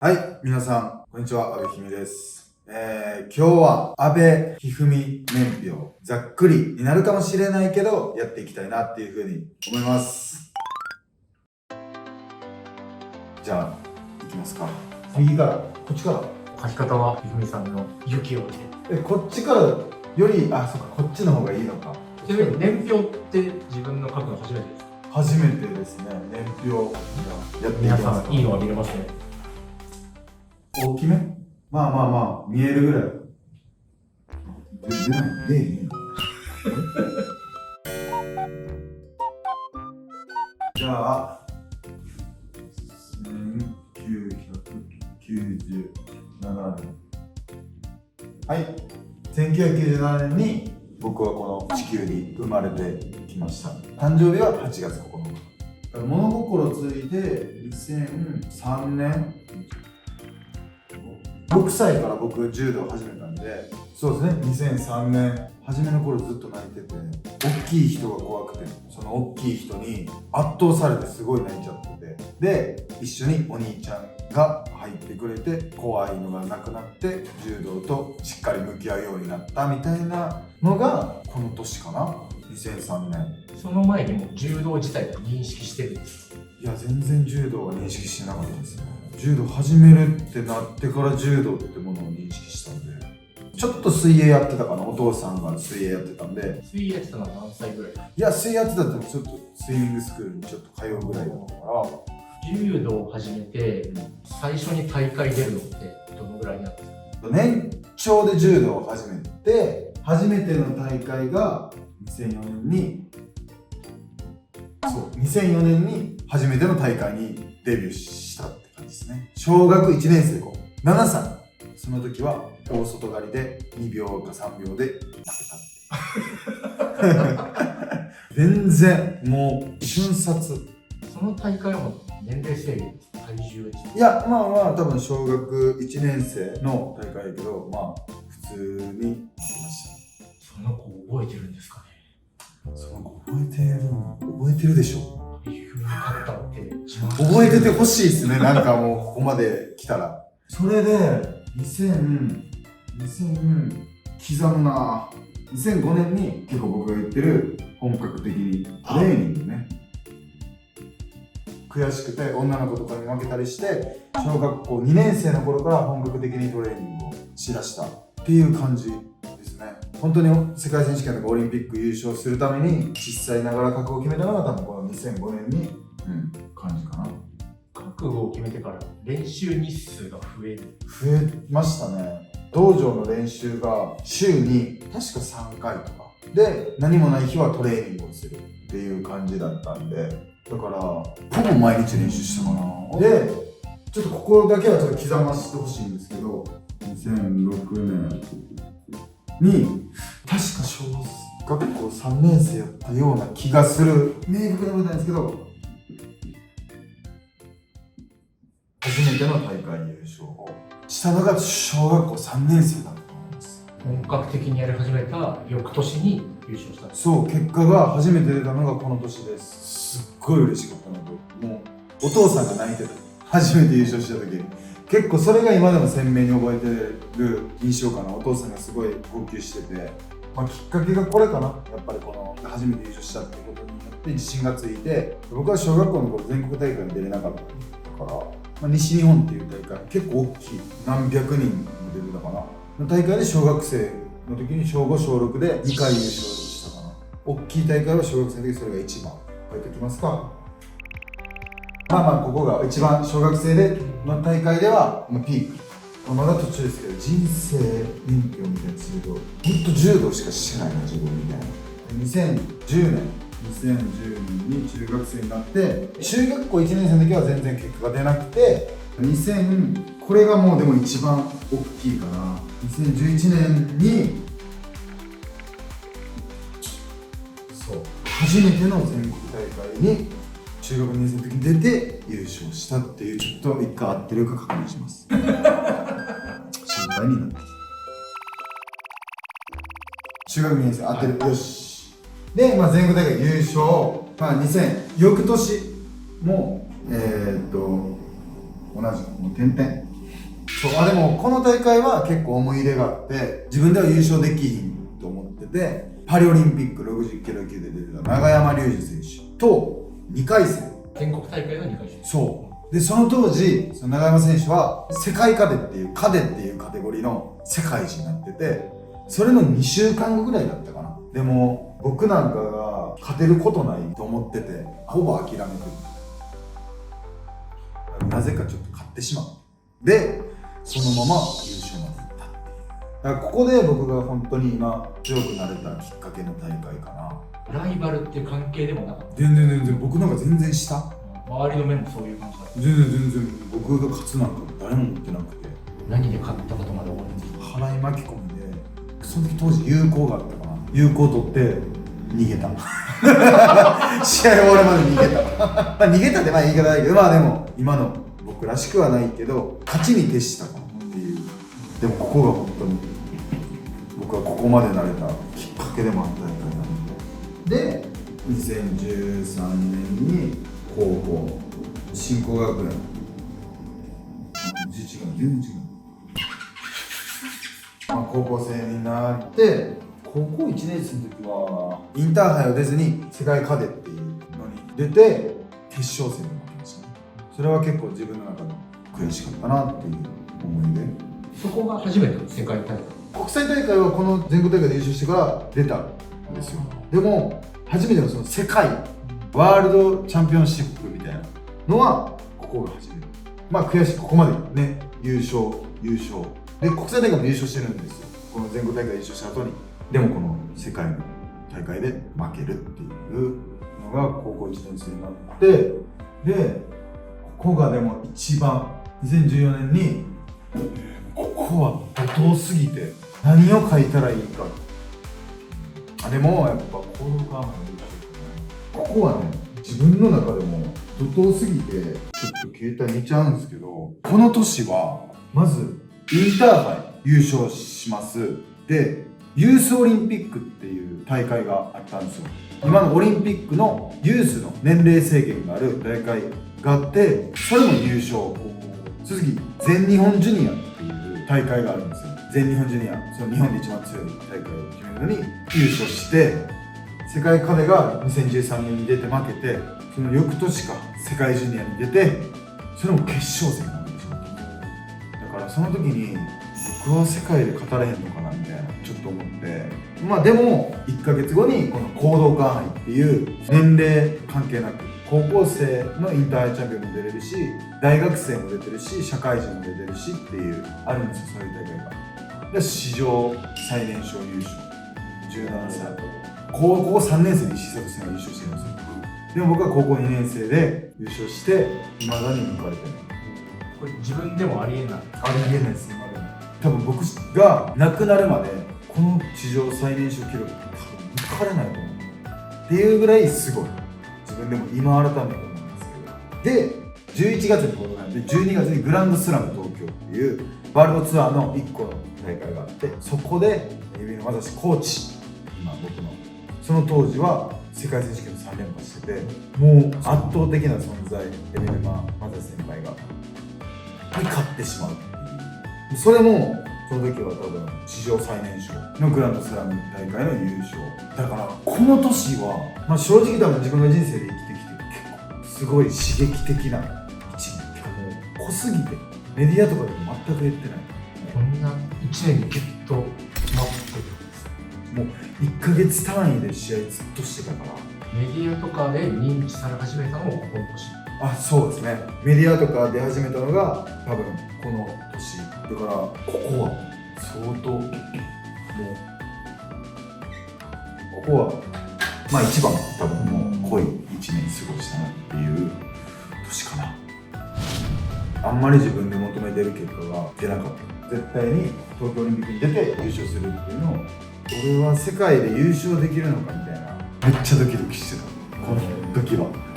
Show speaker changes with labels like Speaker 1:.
Speaker 1: はい、皆さん、こんにちは、阿部一二三です。今日は、阿部一二三年表、ざっくりになるかもしれないけど、やっていきたいなっていうふうに思います。じゃあ、いきますか。右から、こっちから。
Speaker 2: 書き方は一二三さんの勇気を得て。
Speaker 1: こっちからより、そっか、こっちの方がいいのか。
Speaker 2: ちなみに年表って自分の書くの初めてですか？
Speaker 1: 初めてですね、年表。やっていき
Speaker 2: 皆
Speaker 1: ますか。
Speaker 2: さん、いいのが見れますね。
Speaker 1: 大きめ？まあ、見えるぐらい。出ない、出えへん。じゃあ、1997年。はい。1997年に僕はこの地球に生まれてきました。誕生日は8月9日。物心ついて2003年。6歳から僕柔道を始めたんで、そうですね、2003年初めの頃ずっと泣いてて、大きい人が怖くて、その大きい人に圧倒されてすごい泣いちゃってて、で一緒にお兄ちゃんが入ってくれて、怖いのがなくなって柔道としっかり向き合うようになったみたいなのがこの年かな、2003年。
Speaker 2: その前にも柔道自体を認識してるんですか？
Speaker 1: いや、全然柔道は認識してなかったですね。柔道始めるってなってから柔道ってものを認識したんで、ちょっと水泳やってたかな。お父さんが水泳やってたんで。
Speaker 2: 水泳やってたのは何歳ぐらい？
Speaker 1: いや、水泳やってたってちょっとスイミングスクールにちょっと通うぐらいだったから。
Speaker 2: 柔道を始めて最初に大会出るのってどのぐらいになったんですか？
Speaker 1: 年長で柔道を始めて、初めての大会が2004年に、2004年に初めての大会にデビューしたって感じですね。小学1年生後、7歳。その時は大外刈りで2秒か3秒で負けたっていう全然もう瞬殺。
Speaker 2: その大会はもう年齢制限、体重ですか？
Speaker 1: いや、まあ多分小学1年生の大会やけど、まあ普通に負けました。
Speaker 2: その子覚えてるんですかね？
Speaker 1: その子覚えてるでしょ。
Speaker 2: 勝ったって
Speaker 1: 覚えててほしいですね。なんかもうここまで来たら。それで2000刻むな。2005年に結構僕が言ってる本格的にトレーニングね。悔しくて女の子とかに負けたりして、小学校2年生の頃から本格的にトレーニングをしだしたっていう感じですね。本当に世界選手権とかオリンピック優勝するために小さいながら覚悟を決めたのが多分この2005年に、感じかな。
Speaker 2: 覚悟を決めてから練習日数が増え
Speaker 1: ましたね。道場の練習が週に確か3回とかで、何もない日はトレーニングをするっていう感じだったんで、だからほぼ毎日練習したかな。でちょっとここだけはちょっと刻ませてほしいんですけど、2006年に確か小学校3年生やったような気がする。明確に覚えてないんですけど、初めての大会優勝をしたのが小学校3年生だったと思います。
Speaker 2: 本格的にやり始めた翌年に優勝したんです。
Speaker 1: そう、結果が初めて出たのがこの年です。すっごい嬉しかったのと、もうお父さんが泣いてた。初めて優勝した時。結構それが今でも鮮明に覚えてる印象かな。お父さんがすごい号泣してて、きっかけがこれかな。やっぱりこの初めて優勝したってことによって自信がついて、僕は小学校の頃全国大会に出れなかったから、西日本っていう大会、結構大きい、何百人も出てたかなの大会で、小学生の時に小5、小6で2回優勝したかな。大きい大会は小学生の時それが一番。書いておきますか。ここが一番小学生での大会ではピーク。まだ途中ですけど、人生年表みたいなすると、ほんと柔道しかしてないな、自分みたいな。2010年に中学生になって、中学校1年生の時は全然結果が出なくて、これがもうでも一番大きいかな。2011年に初めての全国大会に中学2年生の時に出て優勝したっていう、ちょっと一回合ってるか確認します心配になってきた。中学2年生合ってる、よし。で、全国大会優勝、翌年も同じくもう点々そうでもこの大会は結構思い入れがあって、自分では優勝できひんと思ってて、パリオリンピック60キロ級で出てた永山隆二選手と2回戦。
Speaker 2: 全国大会の2回戦。
Speaker 1: そうで、その当時その永山選手は世界カデっていうカテゴリーの世界一になってて、それの2週間後ぐらいだったかな。でも僕なんかが勝てることないと思ってて、ほぼ諦めてる。なぜかちょっと勝ってしまう。でそのまま優勝までいったっていう。だからここで僕が本当に今強くなれたきっかけの大会かな。
Speaker 2: ライバルっていう関係でもなかった。
Speaker 1: 全然僕なんか全然下。
Speaker 2: 周りの目もそういう感じだった。
Speaker 1: 全然僕が勝つなんか誰も思ってなくて。
Speaker 2: 何で勝ったことまで覚えてる？
Speaker 1: 払い巻き込みで、その時当時有効があったかな。有効取って逃げた試合終わるまで逃げたまあ逃げたってまあ言い方ないけど、まあでも今の僕らしくはないけど勝ちに徹したかもっていう。でもここが本当に僕はここまでなれたきっかけでもあった大会なんで、2013年に高校新興学園、全然違う、高校生になって、高校1年生の時はインターハイを出ずに世界カデっていうのに出て決勝戦に負けましたね。それは結構自分の中で悔しかったなっていう思いで。
Speaker 2: そこが初めての世界大会。
Speaker 1: 国際大会はこの全国大会で優勝してから出たんですよ。でも初めてのその世界ワールドチャンピオンシップみたいなのはここが初めて。まあ悔しい、ここまでね、優勝で国際大会も優勝してるんですよ。この全国大会優勝した後に。でもこの世界の大会で負けるっていうのが高校1年生になって、でここがでも一番2014年にここは怒涛すぎて何を書いたらいいか。でもやっぱ行動感がここはね、自分の中でも怒涛すぎてちょっと携帯見ちゃうんですけど、この年はまずインターハイ優勝します。でユースオリンピックっていう大会があったんですよ。今のオリンピックのユースの年齢制限がある大会があって、それも優勝。次全日本ジュニアっていう大会があるんですよ。全日本ジュニア、その日本で一番強い大会を決めるのに優勝して、世界カデが2013年に出て負けて、その翌年か世界ジュニアに出て、それも決勝戦になってしまった。だからその時に僕は世界で語れへんのかなみたいなちょっと思って、まあでも1ヶ月後にこの講道館杯っていう年齢関係なく高校生のインターハイチャンピオンも出れるし、大学生も出てるし、社会人も出てるしっていうあるんですよ、そういう大会が。で史上最年少優勝、17歳。高校3年生で石里さんが優勝してるんですよ。でも僕は高校2年生で優勝して未だに抜かれてない。
Speaker 2: これ自分でもありえない。
Speaker 1: ありえないです、今でも。多分僕が亡くなるまでこの史上最年少記録多分抜かれないと思うっていうぐらいすごい。自分でも今改めて思うんですけど。で11月にこのなんで12月にグランドスラム東京っていうワールドツアーの1個の大会があって、そこで指の私コーチ、今僕のその当時は世界選手権3連覇してて、もう圧倒的な存在、エビルマ・マザ先輩がに勝ってしまうっていう。それもその時は多分史上最年少のグランドスラム大会の優勝だから、この年は、まあ、正直多分自分が人生で生きてきて結構すごい刺激的な1年。てかもう濃すぎてメディアとかでも全く言ってない。
Speaker 2: こんな1年にギュッと待ってる。
Speaker 1: もう1ヶ月単位で試合ずっとしてたから。
Speaker 2: メディアとかで認知され始めたのもこの年。
Speaker 1: あ、そうですね。メディアとか出始めたのが多分この年だから、ここは相当もうここはまあ一番多分もう濃い1年過ごしたなっていう年かな。あんまり自分で求めてる結果が出なかった。絶対に東京オリンピックに出て優勝するっていうのを、俺は世界で優勝できるのかみたいな、めっちゃドキドキしてたこの時は。